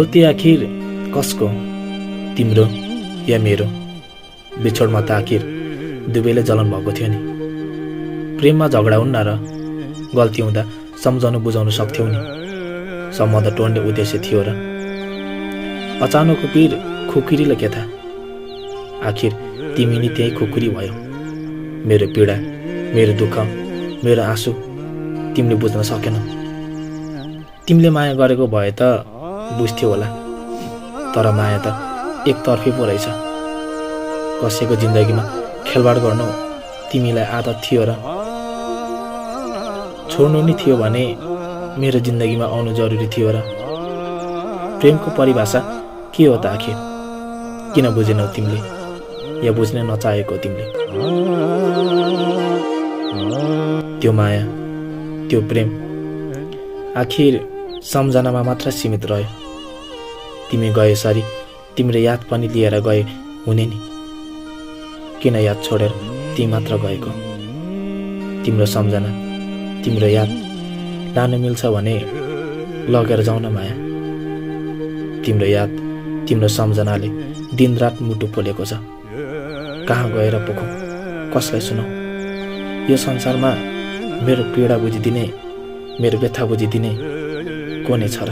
गल्ती आखिर कसको, तिम्रो या मेरो? बिछोडमा त आखिर दुवैले जलन भएको थियो नि। प्रेममा झगडा हुन्न र गल्ती हुँदा सम्झाउनु बुझाउनु सक्थ्यौ नि। सम्बन्ध टोड्ने उद्देश्य थियो र अचानकको पीर खुकुरीले के था? आखिर तिमी नि त्यही खुकुरी भयो। मेरो पीडा, मेरो दुःख, मेरो आँसु तिमीले बुझ्न सकेनौ। तिमीले माया गरेको भए त बुझ्थ्यौ होला, तर माया त एकतर्फी पो रहेछ। कसैको जिन्दगीमा खेलबाड गर्नु तिमीलाई आदत थियो र छोड्नु नि थियो भने मेरो जिन्दगीमा आउनु जरुरी थियो र। प्रेमको परिभाषा के हो त आखिर? किन बुझेनौ तिमीले, या बुझ्न नचाहेको तिमीले? त्यो माया, त्यो प्रेम आखिर सम्झनामा मात्र सीमित रह्यो। तिमी गएसरी तिम्रो याद पनि लिएर गए हुने नि। किन याद छोडेर ती मात्र गएको? तिम्रो सम्झना, तिम्रो याद लान मिल्छ भने लगेर जाउन माया। तिम्रो याद, तिम्रो सम्झनाले दिनरात मुटु पोलेको छ। कहाँ गएर पुगौँ, कसलाई सुनौ? यो संसारमा मेरो पीडा बुझिदिने, मेरो व्यथा बुझिदिने को नै छ र?